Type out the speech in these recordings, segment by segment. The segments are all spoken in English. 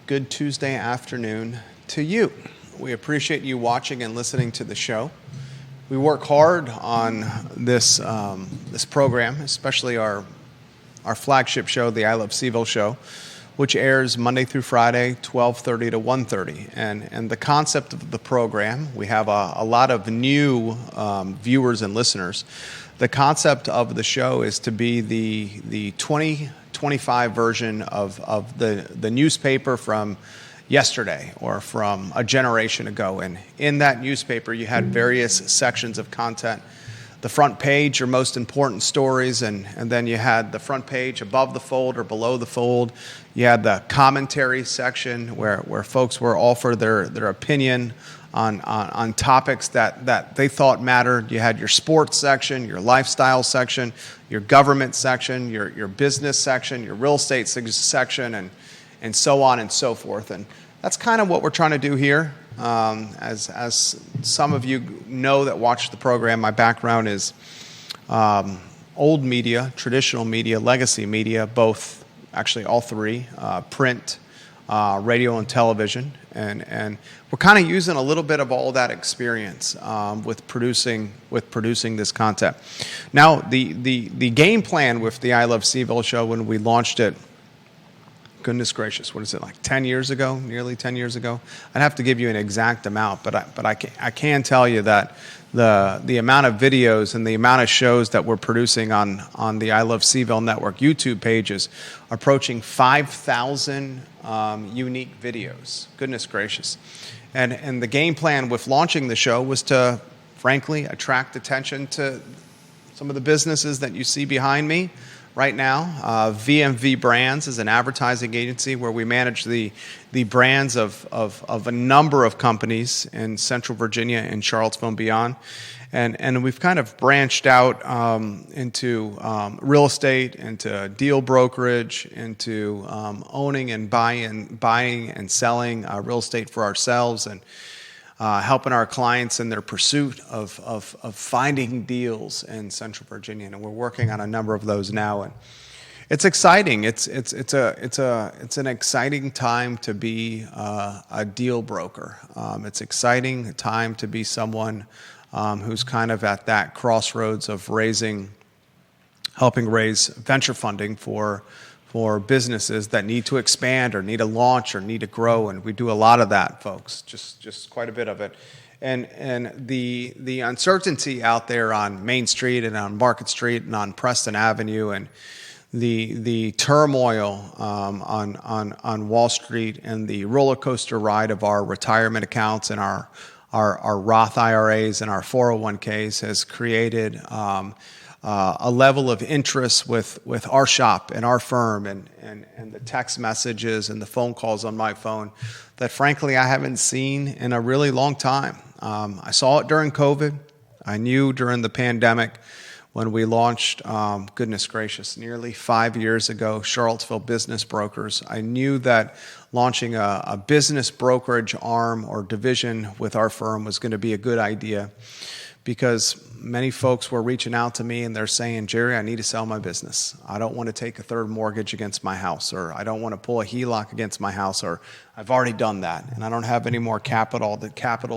good Tuesday afternoon to you. We appreciate you watching and listening to the show. We work hard on this program, especially our flagship show, the I Love CVille Show, which airs Monday through Friday, 12:30 to 1:30. And the concept of the program, we have a lot of new viewers and listeners. The concept of the show is to be the 2025 version of the newspaper from yesterday or from a generation ago. And in that newspaper, you had various sections of content. The front page, your most important stories, and then you had the front page above the fold or below the fold. You had the commentary section where folks were offered their opinion on topics that they thought mattered. You had your sports section, your lifestyle section, your government section, your business section, your real estate section, and so on and so forth. And that's kind of what we're trying to do here. As some of you know that watch the program, my background is old media, traditional media, legacy media, both, actually all three, print, radio, and television. And we're kind of using a little bit of all that experience with producing this content. Now, the game plan with the I Love CVille Show when we launched it, goodness gracious, what is it, like 10 years ago, nearly 10 years ago? I'd have to give you an exact amount, but I can tell you that the amount of videos and the amount of shows that we're producing on the I Love CVille Network YouTube pages are approaching 5,000 unique videos. Goodness gracious. And the game plan with launching the show was to, frankly, attract attention to some of the businesses that you see behind me right now. VMV Brands is an advertising agency where we manage the brands of a number of companies in Central Virginia and Charlottesville and beyond. And we've kind of branched out into real estate, into deal brokerage, into owning and buying and selling real estate for ourselves, and helping our clients in their pursuit of finding deals in Central Virginia, and we're working on a number of those now, and it's exciting. It's an exciting time to be a deal broker. It's exciting time to be someone who's kind of at that crossroads of helping raise venture funding for businesses that need to expand or need to launch or need to grow, and we do a lot of that, folks, just quite a bit of it. And the uncertainty out there on Main Street and on Market Street and on Preston Avenue, and the turmoil on Wall Street, and the roller coaster ride of our retirement accounts and our Roth IRAs and our 401ks has created a level of interest with our shop and our firm and the text messages and the phone calls on my phone that, frankly, I haven't seen in a really long time. I saw it during COVID. I knew during the pandemic when we launched, goodness gracious, nearly 5 years ago, Charlottesville Business Brokers. I knew that launching a business brokerage arm or division with our firm was going to be a good idea, because many folks were reaching out to me and they're saying, Jerry, I need to sell my business. I don't want to take a third mortgage against my house, or I don't want to pull a HELOC against my house, or I've already done that and I don't have any more capital to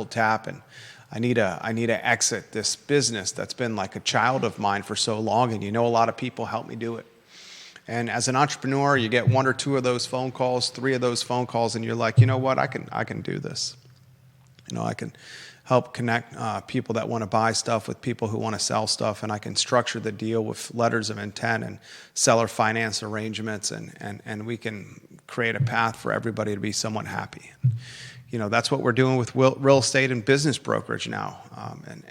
tap, and I need to exit this business that's been like a child of mine for so long, and a lot of people help me do it. And as an entrepreneur, you get one or two of those phone calls, three of those phone calls, and you're like, you know what, I can do this. I can help connect people that want to buy stuff with people who want to sell stuff, and I can structure the deal with letters of intent and seller finance arrangements, and we can create a path for everybody to be somewhat happy. That's what we're doing with real estate and business brokerage now.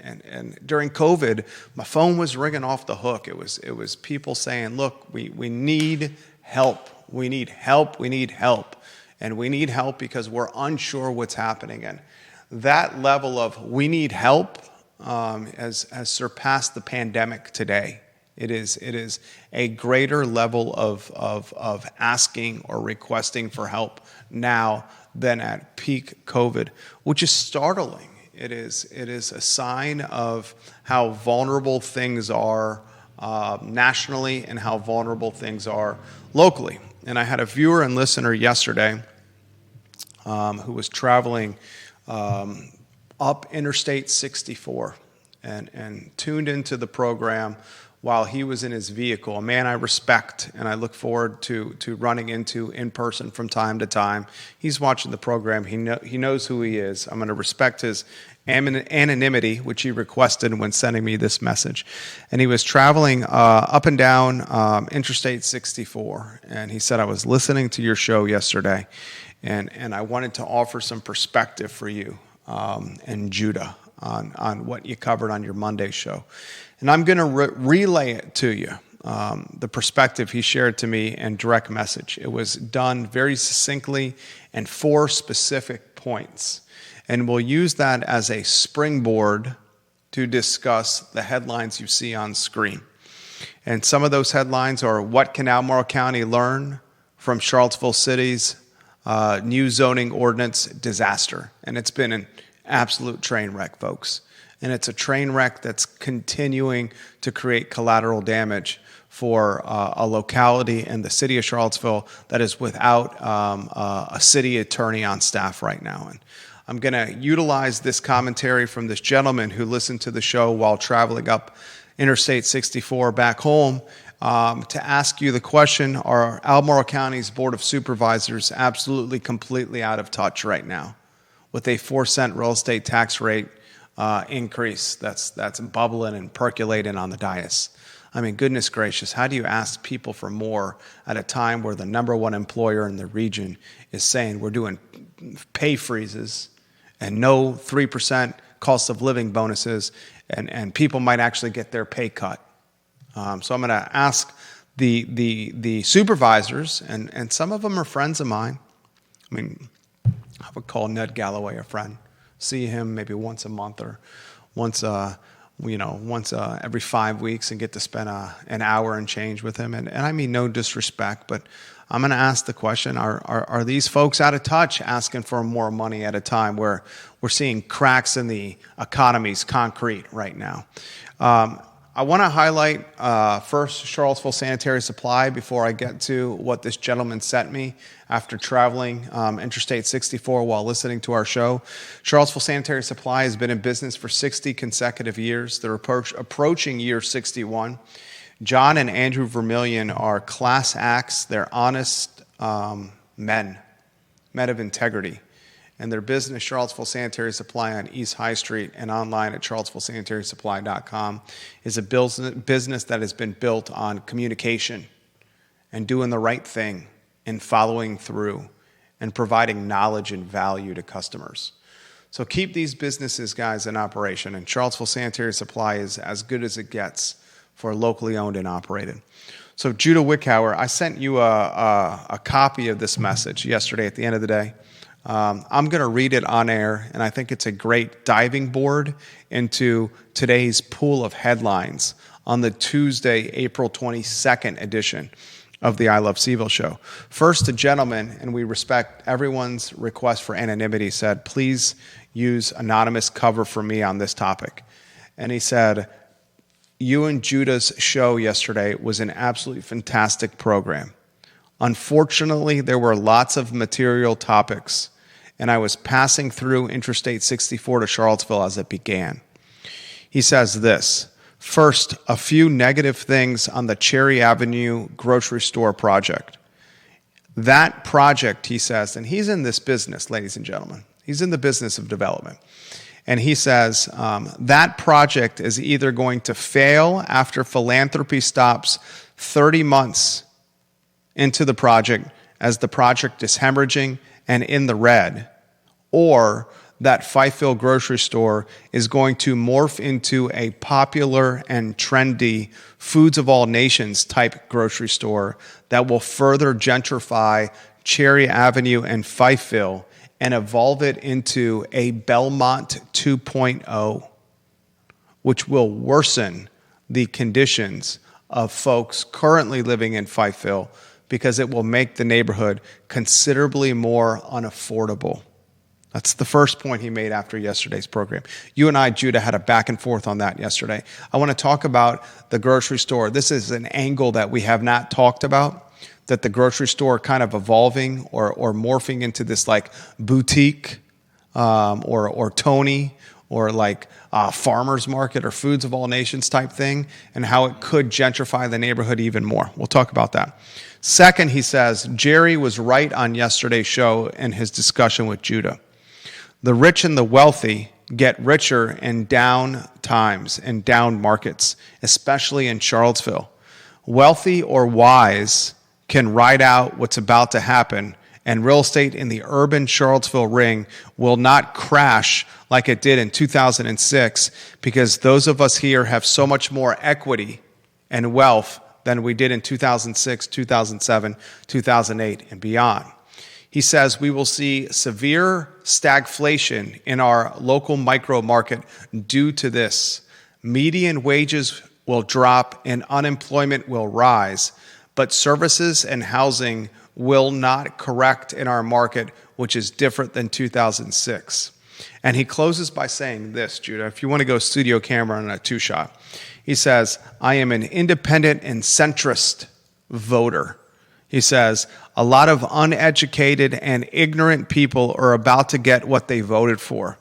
And during COVID, my phone was ringing off the hook. It was people saying, look, we need help. We need help. We need help. And we need help because we're unsure what's happening. And that level of we need help has surpassed the pandemic today. It is a greater level of asking or requesting for help now than at peak COVID, which is startling. It is a sign of how vulnerable things are nationally and how vulnerable things are locally. And I had a viewer and listener yesterday who was traveling up Interstate 64 and tuned into the program while he was in his vehicle. A man I respect and I look forward to running into in person from time to time. He's watching the program. He knows who he is. I'm going to respect his anonymity, which he requested when sending me this message. And he was traveling up and down Interstate 64. And he said, I was listening to your show yesterday, and I wanted to offer some perspective for you and Judah on what you covered on your Monday show. And I'm going to relay it to you, the perspective he shared to me in direct message. It was done very succinctly and 4 specific points. And we'll use that as a springboard to discuss the headlines you see on screen. And some of those headlines are, what can Albemarle County learn from Charlottesville City's new zoning ordinance disaster? And it's been an absolute train wreck, folks. And it's a train wreck that's continuing to create collateral damage for a locality in the city of Charlottesville that is without a city attorney on staff right now. And I'm going to utilize this commentary from this gentleman who listened to the show while traveling up Interstate 64 back home to ask you the question, are Albemarle County's Board of Supervisors absolutely completely out of touch right now with a 4-cent real estate tax rate increase that's bubbling and percolating on the dais? I mean, goodness gracious, how do you ask people for more at a time where the number one employer in the region is saying we're doing pay freezes and no 3% cost of living bonuses, and people might actually get their pay cut? So I'm going to ask the supervisors, and some of them are friends of mine. I mean, I would call Ned Galloway a friend. See him maybe once a month or once every 5 weeks and get to spend an hour and change with him. And I mean no disrespect, but I'm going to ask the question, are these folks out of touch asking for more money at a time where we're seeing cracks in the economy's concrete right now? I want to highlight first Charlottesville Sanitary Supply before I get to what this gentleman sent me after traveling Interstate 64 while listening to our show. Charlottesville Sanitary Supply has been in business for 60 consecutive years. They're approaching year 61. John and Andrew Vermillion are class acts. They're honest men of integrity. And their business, Charlottesville Sanitary Supply on East High Street and online at charlottesvillesanitarysupply.com, is a business that has been built on communication and doing the right thing and following through and providing knowledge and value to customers. So keep these businesses, guys, in operation. And Charlottesville Sanitary Supply is as good as it gets for locally owned and operated. So Judah Wickhauer, I sent you a copy of this message yesterday at the end of the day. I'm going to read it on air, and I think it's a great diving board into today's pool of headlines on the Tuesday, April 22nd edition of the I Love CVille Show. First, a gentleman, and we respect everyone's request for anonymity, said, please use anonymous cover for me on this topic. And he said, you and Judah's show yesterday was an absolutely fantastic program. Unfortunately, there were lots of material topics, and I was passing through Interstate 64 to Charlottesville as it began. He says this, first, a few negative things on the Cherry Avenue grocery store project. That project, he says, and he's in this business, ladies and gentlemen. He's in the business of development. And he says, that project is either going to fail after philanthropy stops 30 months into the project as the project is hemorrhaging and in the red, or that CVille grocery store is going to morph into a popular and trendy Foods of All Nations type grocery store that will further gentrify Cherry Avenue and CVille and evolve it into a Belmont 2.0, which will worsen the conditions of folks currently living in CVille, because it will make the neighborhood considerably more unaffordable. That's the first point he made after yesterday's program. You and I, Judah, had a back and forth on that yesterday. I want to talk about the grocery store. This is an angle that we have not talked about. that the grocery store kind of evolving or morphing into this like boutique or Tony or like farmers market or foods of all nations type thing, and how it could gentrify the neighborhood even more. We'll talk about that. Second, he says, Jerry was right on yesterday's show in his discussion with Judah. The rich and the wealthy get richer in down times and down markets, especially in Charlottesville. Wealthy or wise can ride out what's about to happen, and real estate in the urban Charlottesville ring will not crash like it did in 2006, because those of us here have so much more equity and wealth than we did in 2006, 2007, 2008, and beyond. He says we will see severe stagflation in our local micro market due to this. Median wages will drop and unemployment will rise, but services and housing will not correct in our market, which is different than 2006. And he closes by saying this, Judah, if you want to go studio camera on a two-shot. He says, I am an independent and centrist voter. He says, a lot of uneducated and ignorant people are about to get what they voted for.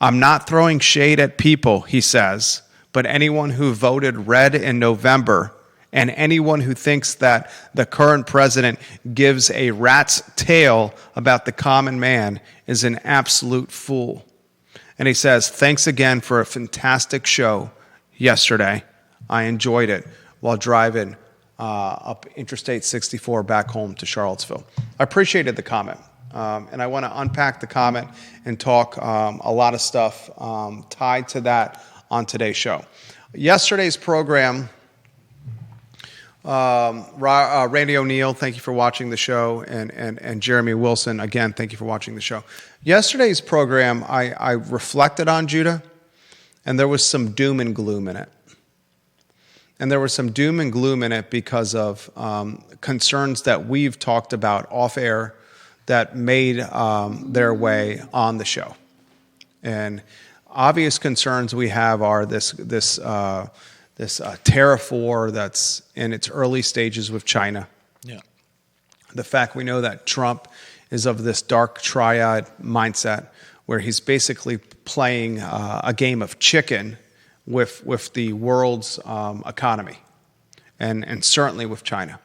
I'm not throwing shade at people, he says, but anyone who voted red in November and anyone who thinks that the current president gives a rat's tail about the common man is an absolute fool. And he says, thanks again for a fantastic show yesterday. I enjoyed it while driving up Interstate 64 back home to Charlottesville. I appreciated the comment. And I want to unpack the comment and talk a lot of stuff tied to that on today's show. Yesterday's program, Randy O'Neill, thank you for watching the show, and Jeremy Wilson, again, thank you for watching the show. Yesterday's program, I reflected on Judah, and there was some doom and gloom in it. And there was some doom and gloom in it because of concerns that we've talked about off air that made their way on the show. And obvious concerns we have are this tariff war that's in its early stages with China. Yeah. The fact we know that Trump is of this dark triad mindset where he's basically playing a game of chicken with the world's economy and certainly with China.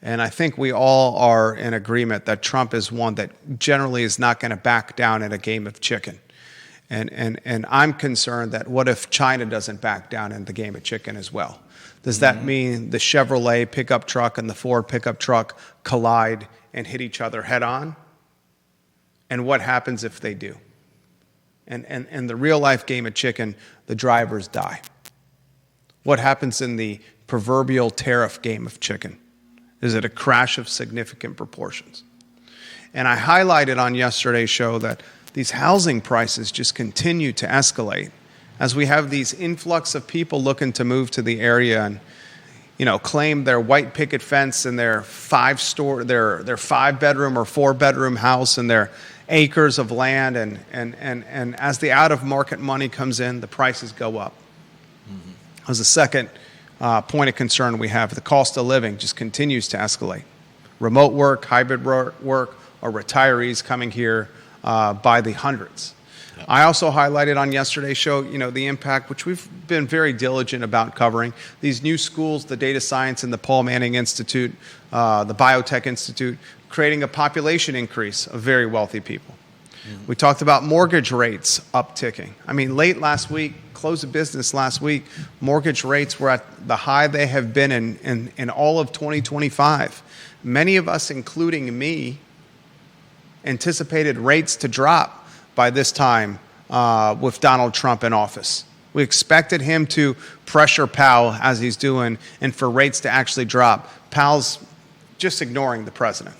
And I think we all are in agreement that Trump is one that generally is not going to back down in a game of chicken. And I'm concerned that what if China doesn't back down in the game of chicken as well? Does that mean the Chevrolet pickup truck and the Ford pickup truck collide and hit each other head on? And what happens if they do? And the real life game of chicken, the drivers die. What happens in the proverbial tariff game of chicken? Is it a crash of significant proportions? And I highlighted on yesterday's show that these housing prices just continue to escalate as we have these influx of people looking to move to the area and, claim their white picket fence and their their 5-bedroom or 4-bedroom house and their acres of land. And as the out-of-market money comes in, the prices go up. Mm-hmm. As a second point of concern we have, the cost of living just continues to escalate. Remote work, hybrid work, or retirees coming here by the hundreds. Yep. I also highlighted on yesterday's show, the impact, which we've been very diligent about covering. These new schools, the Data Science and the Paul Manning Institute, the Biotech Institute, creating a population increase of very wealthy people. Mm-hmm. We talked about mortgage rates upticking. Late last week, close of business last week, mortgage rates were at the high they have been in all of 2025. Many of us, including me, anticipated rates to drop by this time with Donald Trump in office. We expected him to pressure Powell as he's doing and for rates to actually drop. Powell's just ignoring the president.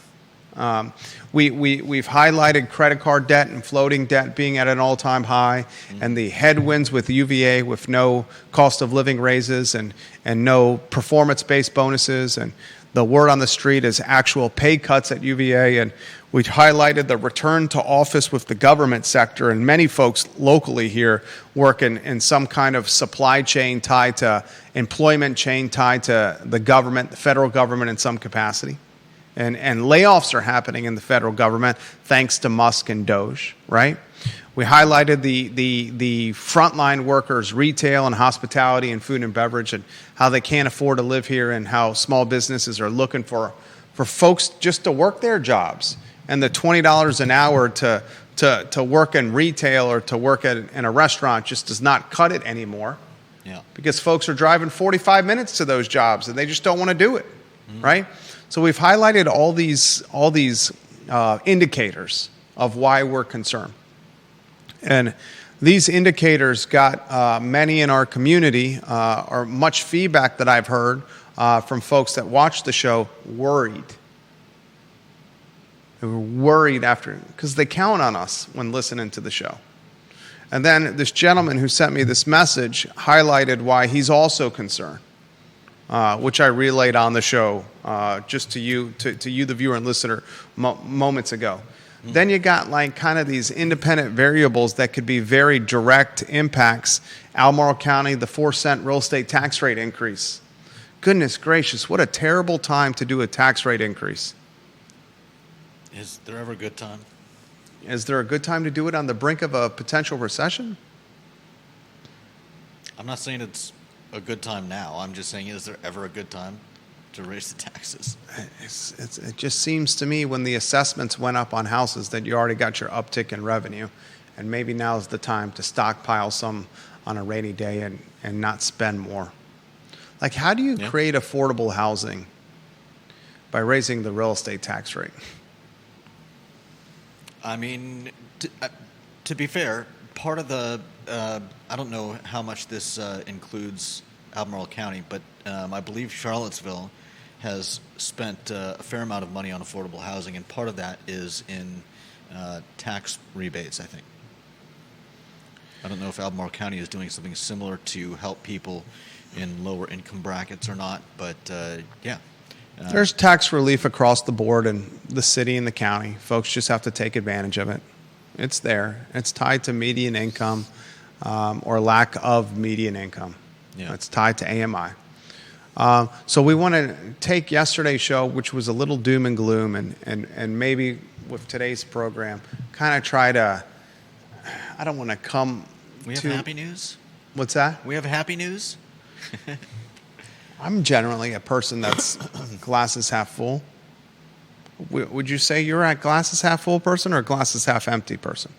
We've highlighted credit card debt and floating debt being at an all-time high, and the headwinds with UVA with no cost of living raises and no performance-based bonuses, and the word on the street is actual pay cuts at UVA. And we highlighted the return to office with the government sector, and many folks locally here work in some kind of supply chain tied to employment chain tied to the government, the federal government in some capacity. And layoffs are happening in the federal government thanks to Musk and Doge, right? We highlighted the frontline workers, retail and hospitality and food and beverage, and how they can't afford to live here, and how small businesses are looking for folks just to work their jobs. And the $20 an hour to work in retail or to work in a restaurant just does not cut it anymore. Yeah. Because folks are driving 45 minutes to those jobs and they just don't want to do it, right? So we've highlighted all these indicators of why we're concerned. And these indicators got many in our community, or much feedback that I've heard from folks that watch the show, worried. They were worried because they count on us when listening to the show. And then this gentleman who sent me this message highlighted why he's also concerned, which I relayed on the show just to you, the viewer and listener, moments ago. Then you got like kind of these independent variables that could be very direct impacts. Albemarle County, the 4-cent real estate tax rate increase. Goodness gracious, what a terrible time to do a tax rate increase. Is there ever a good time? Is there a good time to do it on the brink of a potential recession? I'm not saying it's a good time now. I'm just saying, is there ever a good time to raise the taxes? It just seems to me when the assessments went up on houses that you already got your uptick in revenue, and maybe now's the time to stockpile some on a rainy day and not spend more. Like, how do you create affordable housing by raising the real estate tax rate? I mean, to be fair, part of the, I don't know how much this includes Albemarle County, but I believe Charlottesville has spent a fair amount of money on affordable housing, and part of that is in tax rebates, I think. I don't know if Albemarle County is doing something similar to help people in lower income brackets or not, but yeah. There's tax relief across the board in the city and the county. Folks just have to take advantage of it. It's there. It's tied to median income or lack of median income. Yeah. It's tied to AMI. So we want to take yesterday's show, which was a little doom and gloom, and maybe with today's program, kind of try to, I don't want to come We have to... happy news? What's that? We have happy news? I'm generally a person that's glasses half full. Would you say you're a glasses half full person or a glasses half empty person?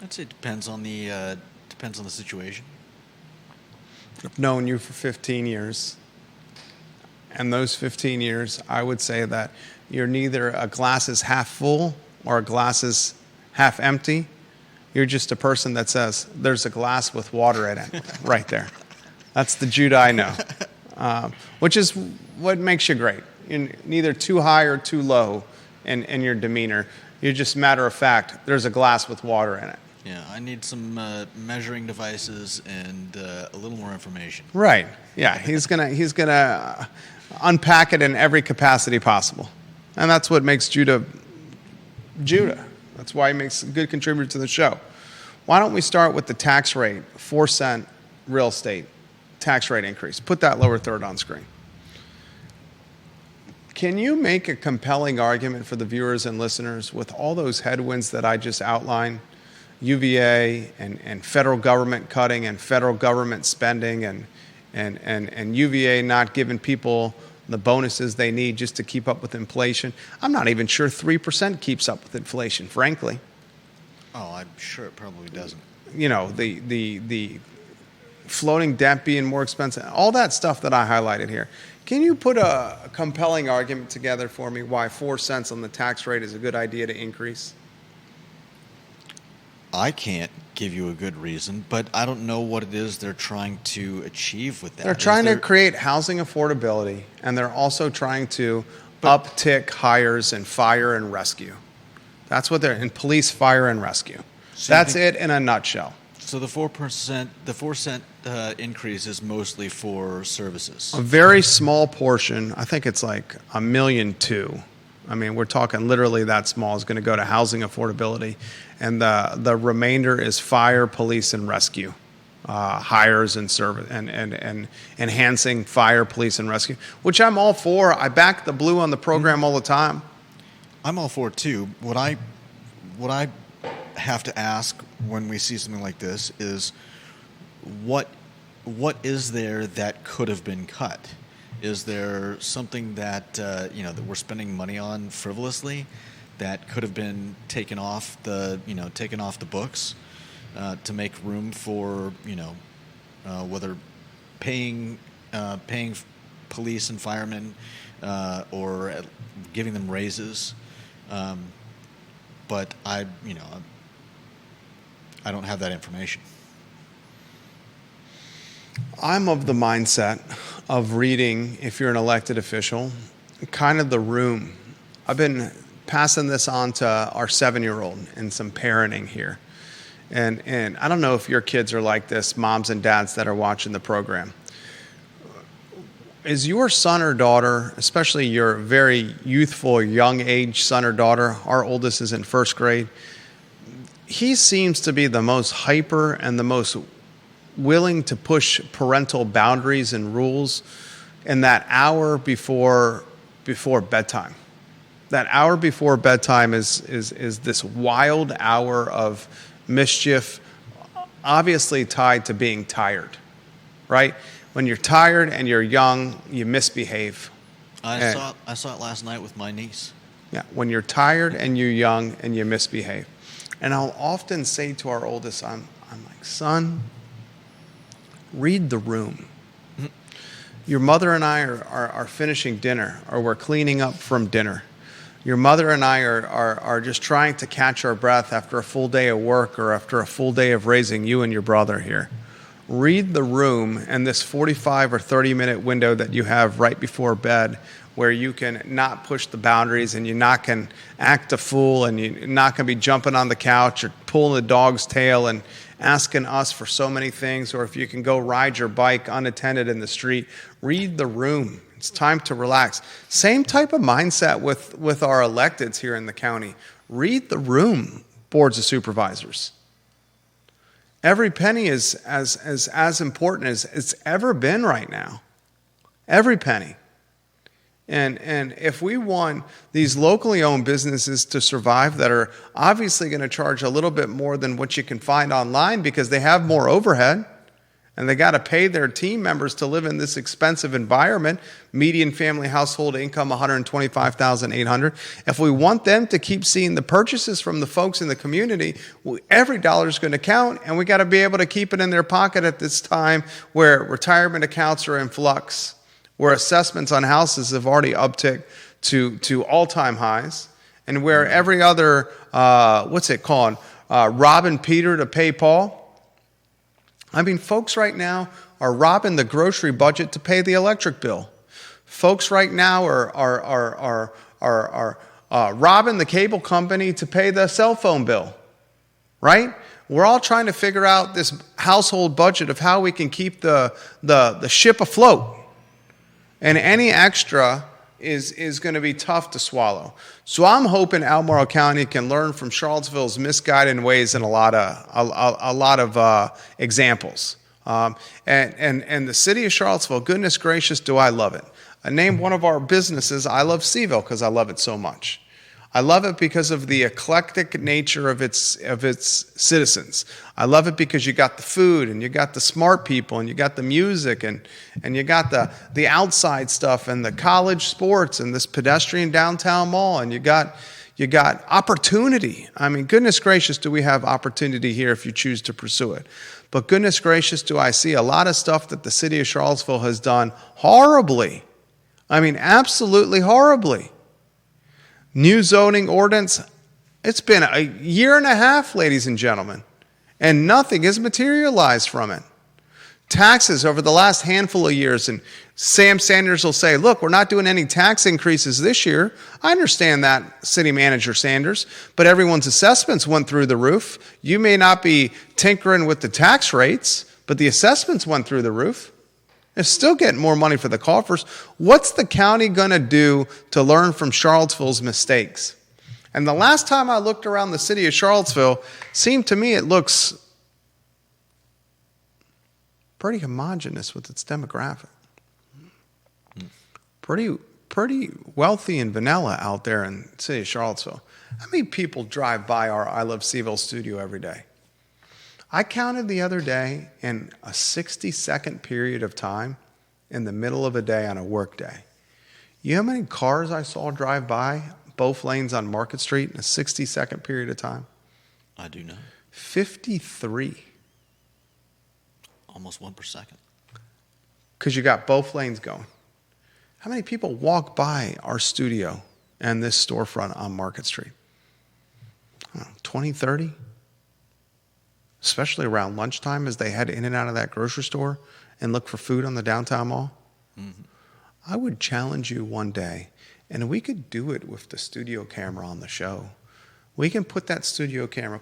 I'd say it depends on the situation. I've known you for 15 years. And those 15 years, I would say that you're neither a glasses half full or a glasses half empty. You're just a person that says, there's a glass with water in it right there. That's the Judah I know, which is what makes you great. You're neither too high or too low in your demeanor. You're just matter of fact, there's a glass with water in it. Yeah, I need some measuring devices and a little more information. Right. Yeah, he's gonna unpack it in every capacity possible, and that's what makes Judah. That's why he makes a good contributor to the show. Why don't we start with the tax rate, 4-cent real estate tax rate increase? Put that lower third on screen. Can you make a compelling argument for the viewers and listeners with all those headwinds that I just outlined? UVA and federal government cutting and federal government spending and UVA not giving people the bonuses they need just to keep up with inflation. I'm not even sure 3% keeps up with inflation, frankly. Oh, I'm sure it probably doesn't. You know, the floating debt being more expensive, all that stuff that I highlighted here. Can you put a compelling argument together for me why 4 cents on the tax rate is a good idea to increase? I can't give you a good reason, but I don't know what it is they're trying to achieve with that. They're trying to create housing affordability, and they're also trying to uptick hires in fire and rescue. That's what they're in police, fire, and rescue. So That's it in a nutshell. So the 4%, the 4-cent increase is mostly for services. A very small portion, I think it's like $1.2 million. I mean, we're talking literally that small is going to go to housing affordability, and the remainder is fire, police, and rescue hires and service and enhancing fire, police, and rescue, which I'm all for. I back the blue on the program all the time. I'm all for it too. What I have to ask when we see something like this is, what is there that could have been cut? Is there something that that we're spending money on frivolously that could have been taken off the books to make room for whether paying police and firemen or giving them raises? But I don't have that information. I'm of the mindset of reading, if you're an elected official, kind of the room. I've been passing this on to our 7-year-old and some parenting here. And I don't know if your kids are like this, moms and dads that are watching the program. Is your son or daughter, especially your very youthful, young age son or daughter, our oldest is in first grade, he seems to be the most hyper and the most willing to push parental boundaries and rules in that hour before bedtime. That hour before bedtime is this wild hour of mischief, obviously tied to being tired, right? When you're tired and you're young, you misbehave. I saw it last night with my niece. Yeah, when you're tired and you're young and you misbehave. And I'll often say to our oldest, I'm like, son, read the room. Your mother and I are finishing dinner, or we're cleaning up from dinner. Your mother and I are just trying to catch our breath after a full day of work or after a full day of raising you and your brother here. Read the room and this 45 or 30-minute window that you have right before bed, where you can not push the boundaries and you not can act a fool and you're not going to be jumping on the couch or pulling the dog's tail and asking us for so many things, or if you can go ride your bike unattended in the street. Read the room. It's time to relax. Same type of mindset with our electeds here in the county. Read the room, boards of supervisors. Every penny is as important as it's ever been right now. Every penny. And if we want these locally owned businesses to survive that are obviously going to charge a little bit more than what you can find online because they have more overhead and they got to pay their team members to live in this expensive environment, median family household income $125,800. If we want them to keep seeing the purchases from the folks in the community, every dollar is going to count, and we got to be able to keep it in their pocket at this time where retirement accounts are in flux, where assessments on houses have already upticked to all-time highs, and where every other, robbing Peter to pay Paul. I mean, folks right now are robbing the grocery budget to pay the electric bill. Folks right now are robbing the cable company to pay the cell phone bill, right? We're all trying to figure out this household budget of how we can keep the ship afloat. And any extra is going to be tough to swallow. So I'm hoping Albemarle County can learn from Charlottesville's misguided ways in a lot of examples. And the city of Charlottesville, goodness gracious, do I love it. I named one of our businesses I Love CVille because I love it so much. I love it because of the eclectic nature of its citizens. I love it because you got the food, and you got the smart people, and you got the music, and you got the outside stuff, and the college sports, and this pedestrian downtown mall, and you got opportunity. I mean, goodness gracious, do we have opportunity here if you choose to pursue it. But goodness gracious, do I see a lot of stuff that the city of Charlottesville has done horribly. I mean, absolutely horribly. New zoning ordinance, it's been a year and a half, ladies and gentlemen, and nothing has materialized from it. taxes over the last handful of years, and Sam Sanders will say, look, we're not doing any tax increases this year. I understand that, City Manager Sanders, but everyone's assessments went through the roof. You may not be tinkering with the tax rates, but the assessments went through the roof. They're still getting more money for the coffers. What's the county going to do to learn from Charlottesville's mistakes? And the last time I looked around the city of Charlottesville, seemed to me it looks pretty homogenous with its demographic. Pretty wealthy and vanilla out there in the city of Charlottesville. How many people drive by our I Love CVille studio every day? I counted the other day in a 60-second period of time in the middle of a day on a work day. You know how many cars I saw drive by both lanes on Market Street in a 60-second period of time? I do know. 53. Almost one per second. Because you got both lanes going. How many people walk by our studio and this storefront on Market Street? I don't know, 20, 30? Especially around lunchtime as they head in and out of that grocery store and look for food on the downtown mall. Mm-hmm. I would challenge you one day, and we could do it with the studio camera on the show. We can put that studio camera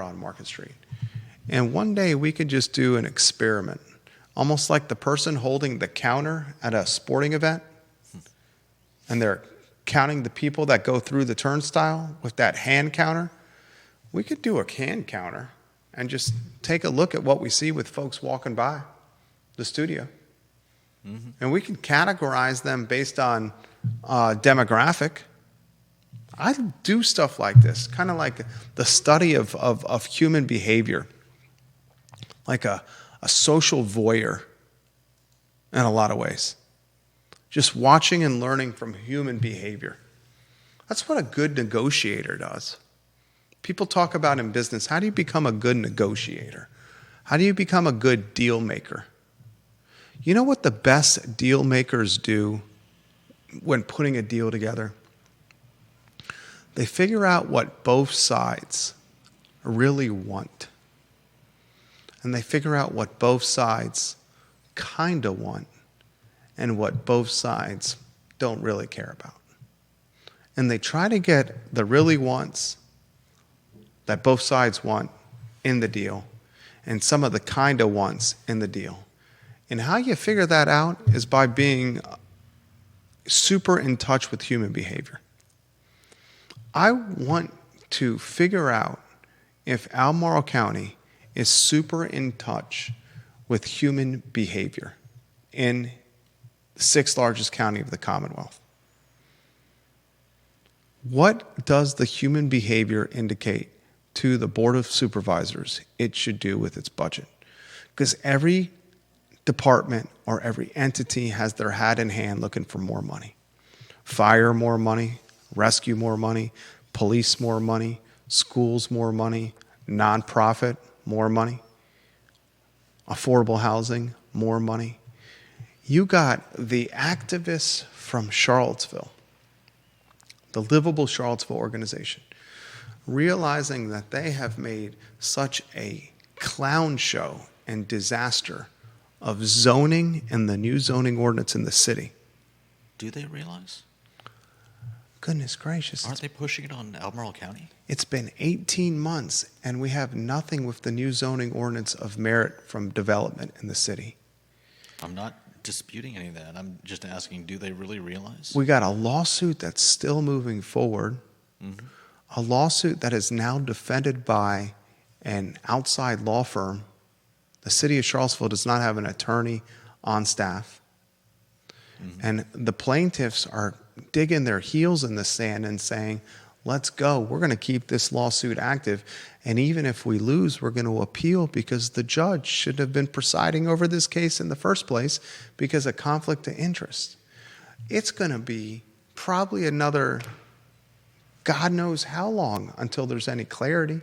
on Market Street. And one day we could just do an experiment, almost like the person holding the counter at a sporting event, and they're counting the people that go through the turnstile with that hand counter. We could do a hand counter and just take a look at what we see with folks walking by the studio. Mm-hmm. And we can categorize them based on demographic. I do stuff like this, kind of like the study of human behavior, like a social voyeur in a lot of ways. Just watching and learning from human behavior. That's what a good negotiator does. People talk about in business, how do you become a good negotiator? How do you become a good deal maker? You know what the best deal makers do when putting a deal together? They figure out what both sides really want. And they figure out what both sides kind of want and what both sides don't really care about. And they try to get the really wants that both sides want in the deal and some of the kind of wants in the deal. And how you figure that out is by being super in touch with human behavior. I want to figure out if Albemarle County is super in touch with human behavior in the sixth largest county of the Commonwealth. What does the human behavior indicate to the Board of Supervisors it should do with its budget? Because every department or every entity has their hat in hand looking for more money. Fire more money, rescue more money, police more money, schools more money, nonprofit more money, affordable housing more money. You got the activists from Charlottesville, the Livable Charlottesville organization, realizing that they have made such a clown show and disaster of zoning and the new zoning ordinance in the city. Do they realize? Goodness gracious. Aren't they pushing it on Albemarle County? It's been 18 months, and we have nothing with the new zoning ordinance of merit from development in the city. I'm not disputing any of that. I'm just asking, do they really realize? We got a lawsuit that's still moving forward. Mm-hmm. A lawsuit that is now defended by an outside law firm. The city of Charlottesville does not have an attorney on staff. Mm-hmm. And the plaintiffs are digging their heels in the sand and saying, let's go. We're going to keep this lawsuit active. And even if we lose, we're going to appeal because the judge should have been presiding over this case in the first place because of conflict of interest. It's going to be probably another God knows how long until there's any clarity.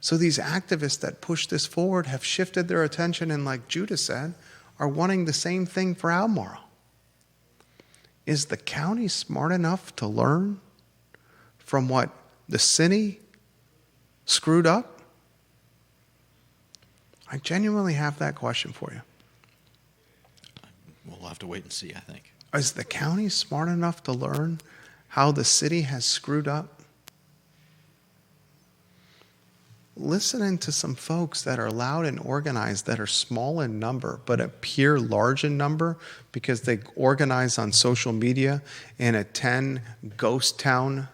So these activists that push this forward have shifted their attention and, like Judah said, are wanting the same thing for Albemarle. Is the county smart enough to learn from what the city screwed up? I genuinely have that question for you. We'll have to wait and see, I think. Is the county smart enough to learn how the city has screwed up? Listening to some folks that are loud and organized, that are small in number, but appear large in number because they organize on social media and attend ghost town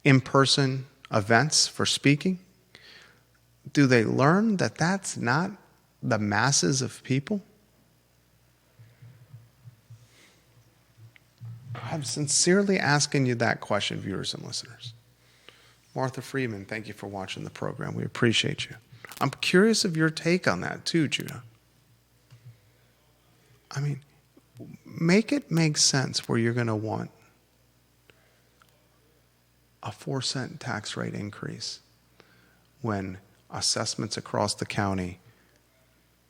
in-person events for speaking. Do they learn that that's not the masses of people? I'm sincerely asking you that question, viewers and listeners. Martha Freeman, thank you for watching the program. We appreciate you. I'm curious of your take on that too, Judah. I mean, make it make sense where you're going to want a 4-cent tax rate increase when assessments across the county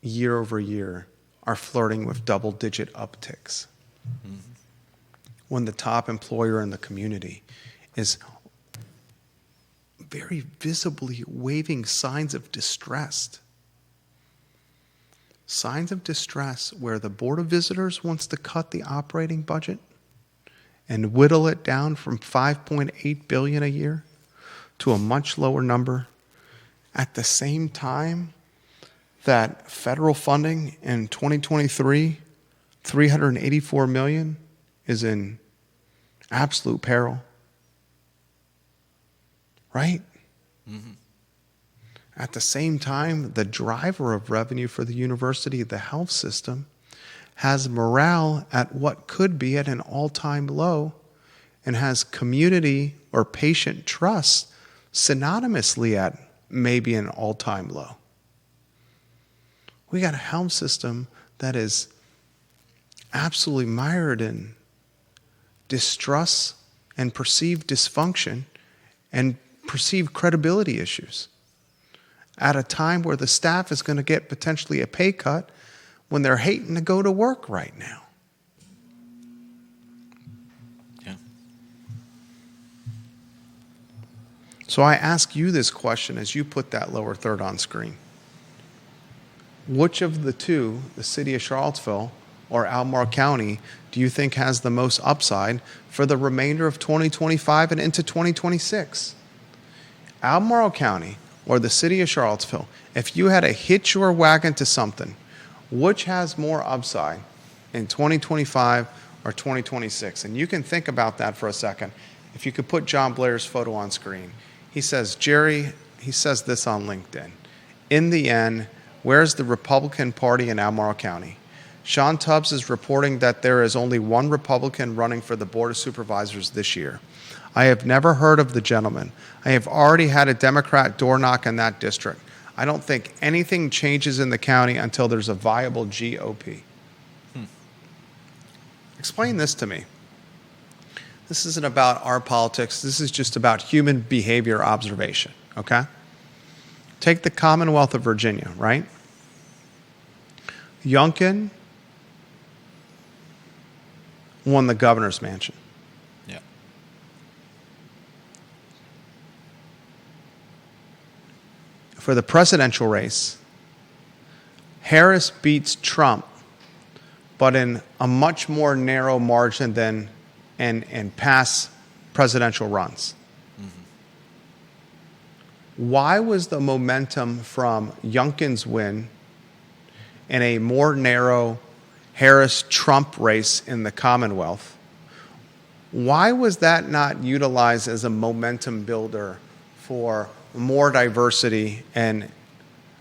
year over year are flirting with double-digit upticks. Mm-hmm. When the top employer in the community is very visibly waving signs of distress. Signs of distress where the Board of Visitors wants to cut the operating budget and whittle it down from $5.8 billion a year to a much lower number, at the same time that federal funding in 2023, $384 million, is in absolute peril. Right? Mm-hmm. At the same time, the driver of revenue for the university, the health system, has morale at what could be at an all-time low and has community or patient trust synonymously at maybe an all-time low. We got a health system that is absolutely mired in distrust and perceived dysfunction and perceived credibility issues at a time where the staff is going to get potentially a pay cut when they're hating to go to work right now. Yeah. So I ask you this question as you put that lower third on screen. Which of the two, the city of Charlottesville or Albemarle County, do you think has the most upside for the remainder of 2025 and into 2026? Albemarle County or the city of Charlottesville, if you had to hitch your wagon to something, which has more upside in 2025 or 2026? And you can think about that for a second. If you could put John Blair's photo on screen. He says, Jerry, he says this on LinkedIn. In the end, where's the Republican Party in Albemarle County? Sean Tubbs is reporting that there is only one Republican running for the Board of Supervisors this year. I have never heard of the gentleman. I have already had a Democrat door knock in that district. I don't think anything changes in the county until there's a viable GOP. Explain this to me. This isn't about our politics. This is just about human behavior observation, okay? Take the Commonwealth of Virginia, right? Youngkin won the governor's mansion. Yeah. For the presidential race, Harris beats Trump, but in a much more narrow margin than in past presidential runs. Mm-hmm. Why was the momentum from Youngkin's win in a more narrow Harris-Trump race in the Commonwealth, why was that not utilized as a momentum builder for more diversity in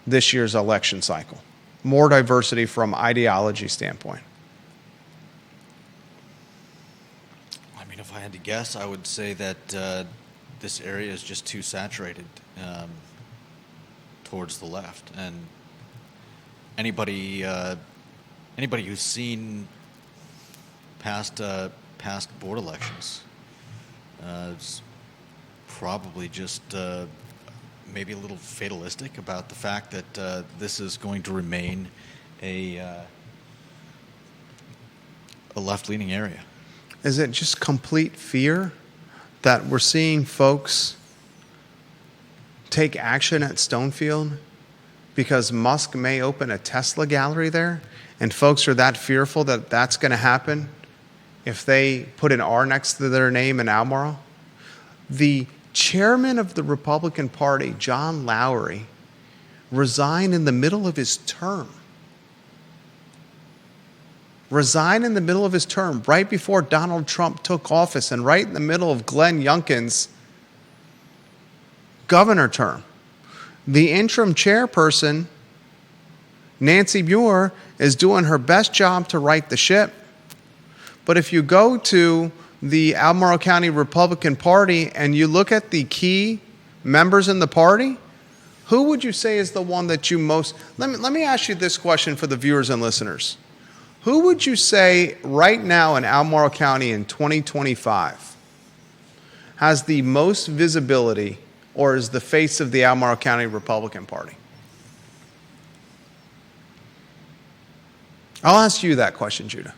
this year's election cycle? More diversity from ideology standpoint. I mean, if I had to guess, I would say that this area is just too saturated towards the left, and anybody who's seen past board elections is probably just maybe a little fatalistic about the fact that this is going to remain a left-leaning area. Is it just complete fear that we're seeing folks take action at Stonefield because Musk may open a Tesla gallery there, and folks are that fearful that that's going to happen if they put an R next to their name in Albemarle? The chairman of the Republican Party, John Lowry, resigned in the middle of his term. Resigned in the middle of his term, right before Donald Trump took office and right in the middle of Glenn Youngkin's governor term. The interim chairperson, Nancy Muir, is doing her best job to right the ship. But if you go to the Albemarle County Republican Party and you look at the key members in the party, who would you say is the one that you most... Let me ask you this question for the viewers and listeners. Who would you say right now in Albemarle County in 2025 has the most visibility or is the face of the Albemarle County Republican Party? I'll ask you that question, Judah.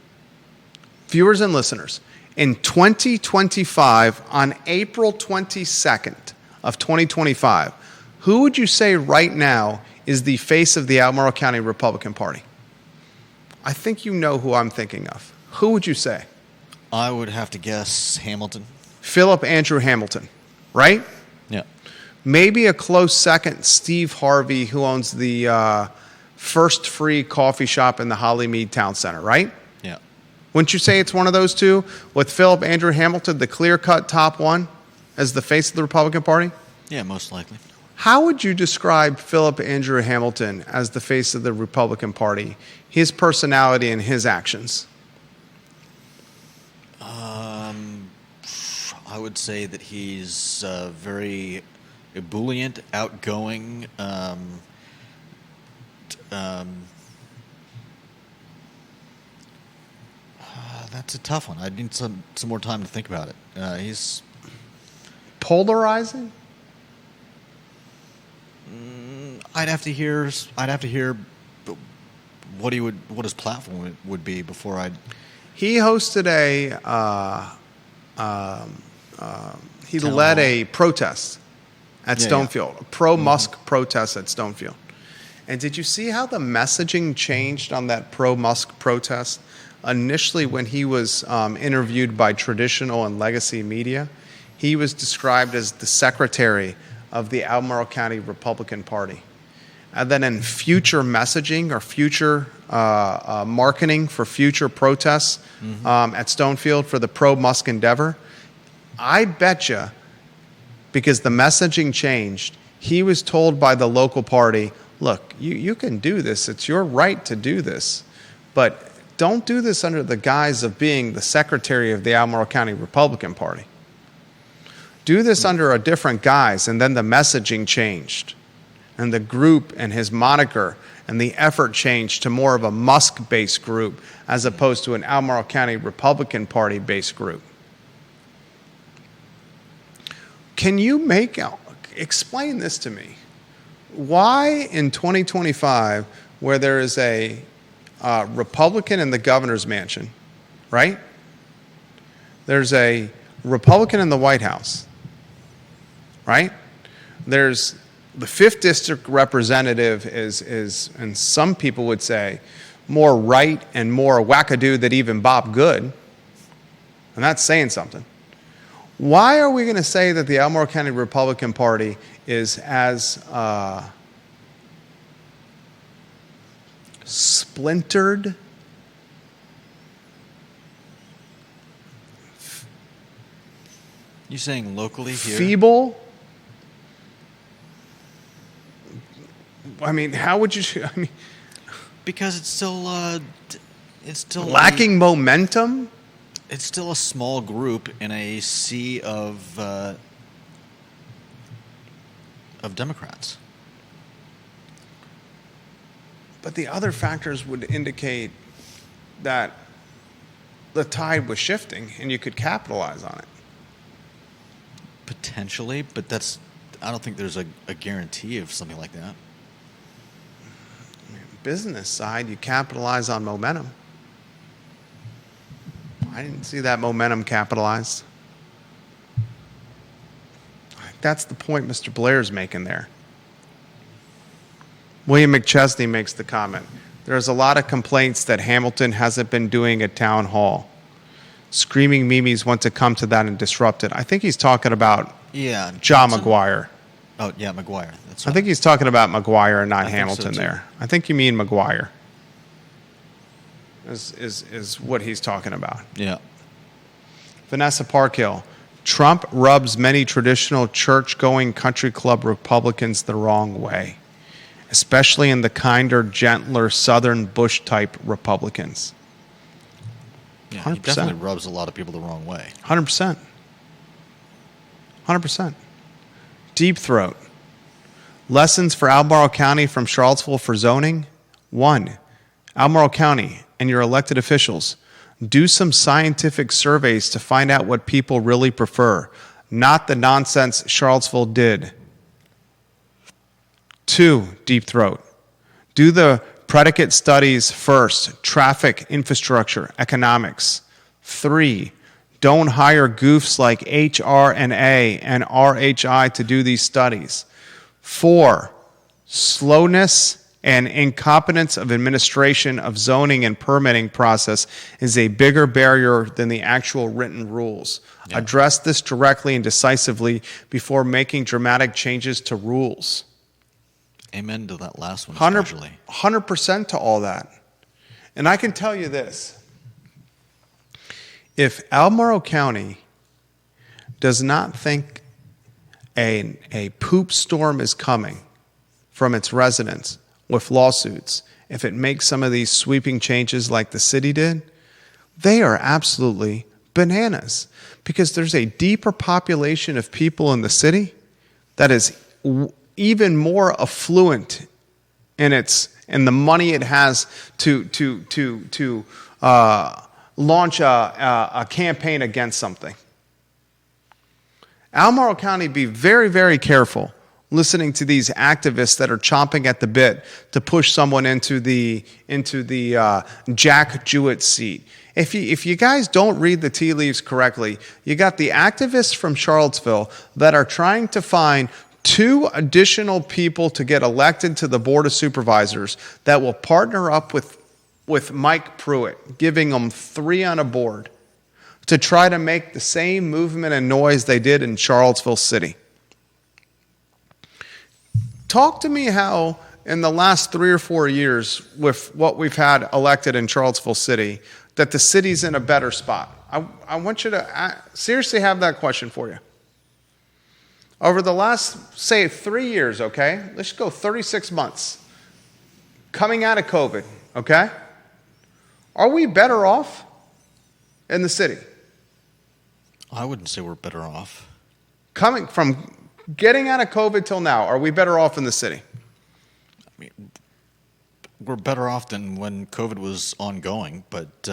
Viewers and listeners, in 2025, on April 22nd of 2025, who would you say right now is the face of the Albemarle County Republican Party? I think you know who I'm thinking of. Who would you say? I would have to guess Hamilton. Philip Andrew Hamilton, right? Yeah. Maybe a close second, Steve Harvey, who owns the First Free coffee shop in the Hollymead Town Center, right? Yeah. Wouldn't you say it's one of those two, with Philip Andrew Hamilton, the clear-cut top one, as the face of the Republican Party? Yeah, most likely. How would you describe Philip Andrew Hamilton as the face of the Republican Party, his personality and his actions? I would say that he's very ebullient, outgoing. That's a tough one. I need some more time to think about it. He's polarizing. I'd have to hear what his platform would be before I'd. He hosted he led a protest at Stonefield, a pro-Musk protest at Stonefield. And did you see how the messaging changed on that pro-Musk protest? Initially, when he was interviewed by traditional and legacy media, he was described as the secretary of the Albemarle County Republican Party. And then in future messaging or future marketing for future protests at Stonefield for the pro-Musk endeavor, I bet you, because the messaging changed, he was told by the local party, look, you can do this. It's your right to do this. But don't do this under the guise of being the secretary of the Albemarle County Republican Party. Do this under a different guise. And then the messaging changed. And the group and his moniker and the effort changed to more of a Musk-based group as opposed to an Albemarle County Republican Party-based group. Can you explain this to me? Why in 2025, where there is a Republican in the governor's mansion, right? There's a Republican in the White House, right? There's the 5th District representative is, and some people would say, more right and more wackadoo than even Bob Good. And that's saying something. Why are we going to say that the Albemarle County Republican Party is as splintered, you saying locally here? feeble? I mean, how would you? I mean, because it's still lacking momentum. It's still a small group in a sea of Democrats. But the other factors would indicate that the tide was shifting and you could capitalize on it. Potentially, but I don't think there's a guarantee of something like that. Business side, you capitalize on momentum. I didn't see that momentum capitalized. That's the point Mr. Blair's making there. William McChesney makes the comment. There's a lot of complaints that Hamilton hasn't been doing a town hall. Screaming Mimis want to come to that and disrupt it. I think he's talking about John McGuire. Oh, yeah, McGuire. That's I right. think he's talking about McGuire and not I think Hamilton so, too. there. I think you mean McGuire is what he's talking about. Yeah. Vanessa Parkhill. Trump rubs many traditional church-going country club Republicans the wrong way, especially in the kinder, gentler, Southern Bush-type Republicans. Yeah, 100%. he definitely rubs a lot of people the wrong way. 100%. 100%. Deep Throat. Lessons for Albemarle County from Charlottesville for zoning. 1. Albemarle County and your elected officials, do some scientific surveys to find out what people really prefer, not the nonsense Charlottesville did. 2. Deep Throat. Do the predicate studies first: traffic, infrastructure, economics. 3. Don't hire goofs like HRNA and RHI to do these studies. 4. Slowness and incompetence of administration of zoning and permitting process is a bigger barrier than the actual written rules. Yeah. Address this directly and decisively before making dramatic changes to rules. Amen to that last one, especially. 100% to all that. And I can tell you this. If Albemarle County does not think a poop storm is coming from its residents with lawsuits, if it makes some of these sweeping changes like the city did, they are absolutely bananas. Because there's a deeper population of people in the city that is even more affluent in the money it has to launch a campaign against something. Albemarle County, be very, very careful listening to these activists that are chomping at the bit to push someone into the Jack Jewett seat. If you guys don't read the tea leaves correctly, you got the activists from Charlottesville that are trying to find 2 additional people to get elected to the Board of Supervisors that will partner up with Mike Pruitt, giving them 3 on a board to try to make the same movement and noise they did in Charlottesville City. Talk to me how in the last 3 or 4 years with what we've had elected in Charlottesville City, that the city's in a better spot. I want you to seriously have that question for you. Over the last, say, 3 years, okay? Let's go 36 months. Coming out of COVID, okay? Are we better off in the city? I wouldn't say we're better off. Coming from getting out of COVID till now, are we better off in the city? I mean, we're better off than when COVID was ongoing, but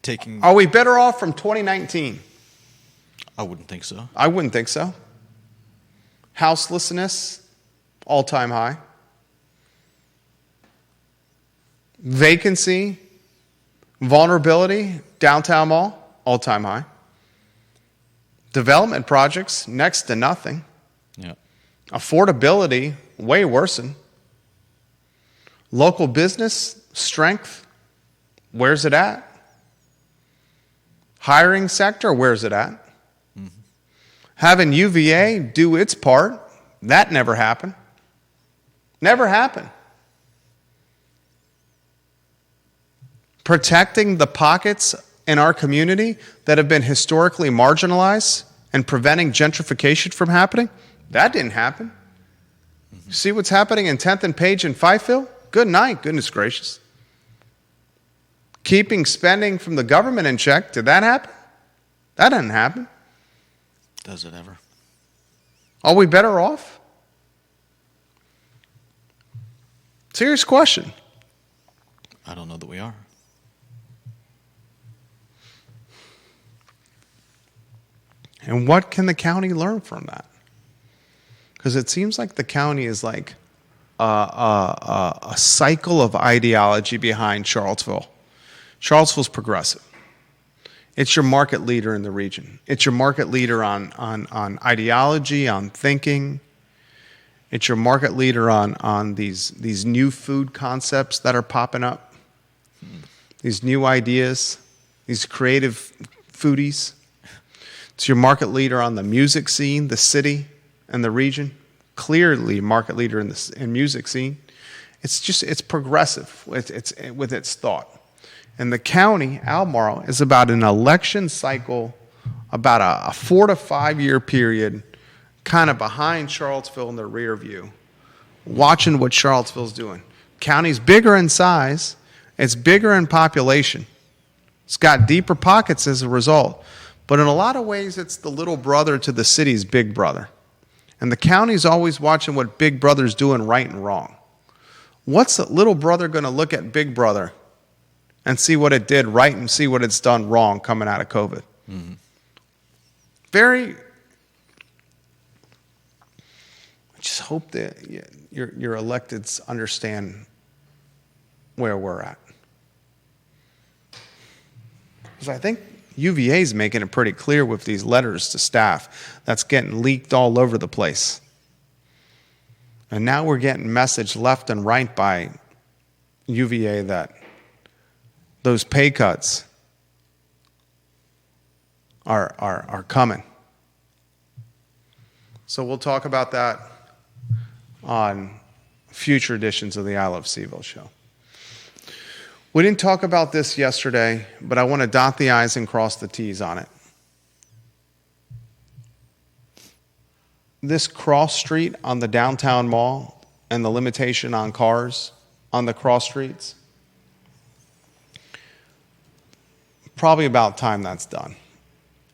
taking... Are we better off from 2019? I wouldn't think so. I wouldn't think so. Houselessness, all-time high. Vacancy, vulnerability, downtown mall, all-time high. Development projects, next to nothing. Yeah. Affordability, way worsened. Local business, strength, where's it at? Hiring sector, where's it at? Mm-hmm. Having UVA do its part, that never happened. Never happened. Protecting the pockets in our community that have been historically marginalized and preventing gentrification from happening, that didn't happen. Mm-hmm. See what's happening in 10th and Page and Fifeville? Good night, goodness gracious. Keeping spending from the government in check, did that happen? That didn't happen. Does it ever? Are we better off? Serious question. I don't know that we are. And what can the county learn from that? Because it seems like the county is like a cycle of ideology behind Charlottesville. Charlottesville's progressive. It's your market leader in the region. It's your market leader on ideology, on thinking. It's your market leader on these new food concepts that are popping up, these new ideas, these creative foodies. It's your market leader on the music scene, the city and the region. Clearly market leader in music scene. It's progressive with its thought. And the county, Albemarle, is about an election cycle, about a 4 to 5 year period, kind of behind Charlottesville in the rear view, watching what Charlottesville's doing. County's bigger in size. It's bigger in population. It's got deeper pockets as a result. But in a lot of ways, it's the little brother to the city's big brother. And the county's always watching what big brother's doing right and wrong. What's the little brother going to look at big brother and see what it did right and see what it's done wrong coming out of COVID? Mm-hmm. I just hope that your electeds understand where we're at. Because I think UVA is making it pretty clear with these letters to staff that's getting leaked all over the place. And now we're getting message left and right by UVA that those pay cuts are coming. So we'll talk about that on future editions of the I Love CVille Show. We didn't talk about this yesterday, but I want to dot the I's and cross the T's on it. This cross street on the downtown mall and the limitation on cars on the cross streets, probably about time that's done.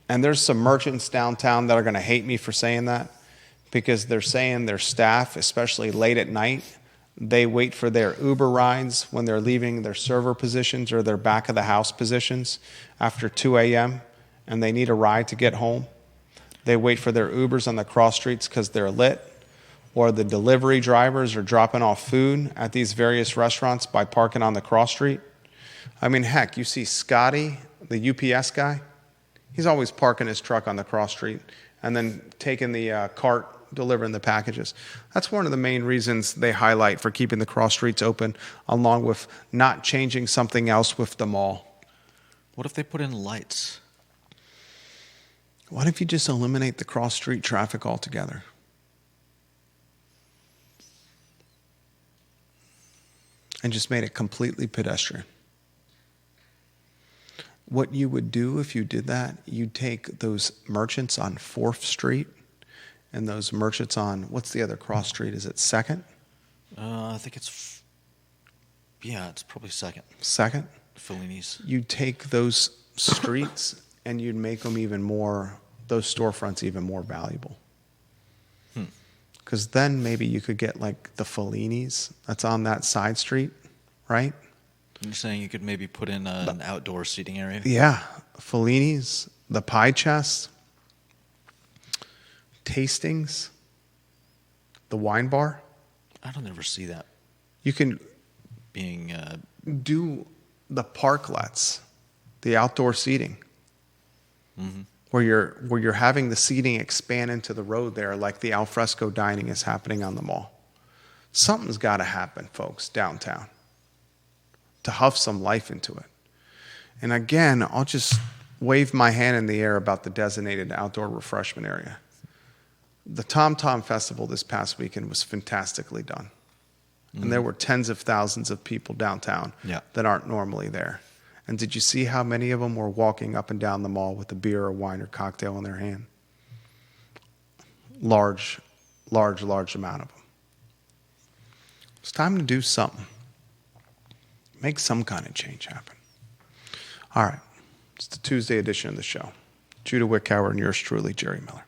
And there's some merchants downtown that are going to hate me for saying that, because they're saying their staff, especially late at night, they wait for their Uber rides when they're leaving their server positions or their back of the house positions after 2 a.m. and they need a ride to get home. They wait for their Ubers on the cross streets because they're lit, or the delivery drivers are dropping off food at these various restaurants by parking on the cross street. I mean, heck, you see Scotty, the UPS guy, he's always parking his truck on the cross street and then taking the cart, delivering the packages. That's one of the main reasons they highlight for keeping the cross streets open, along with not changing something else with the mall. What if they put in lights? What if you just eliminate the cross street traffic altogether? And just made it completely pedestrian. What you would do if you did that, you'd take those merchants on 4th Street and those merchants on, what's the other cross street? Is it 2nd? I think it's probably 2nd. 2nd? Fellini's. You'd take those streets and you'd make them even more, those storefronts even more valuable. Because then maybe you could get like the Fellini's that's on that side street, right? You're saying you could maybe put in an outdoor seating area? Yeah. Fellini's, the pie chest, tastings, the wine bar. I don't ever see that You can being... do the parklets, the outdoor seating, Mm-hmm. where you're having the seating expand into the road there, like the alfresco dining is happening on the mall. Something's got to happen, folks, downtown, to huff some life into it. And again, I'll just wave my hand in the air about the designated outdoor refreshment area. The Tom Tom Festival this past weekend was fantastically done. Mm-hmm. And there were tens of thousands of people downtown that aren't normally there. And did you see how many of them were walking up and down the mall with a beer or wine or cocktail in their hand? Large amount of them. It's time to do something. Make some kind of change happen. All right. It's the Tuesday edition of the show. Judah Wickhauer and yours truly, Jerry Miller.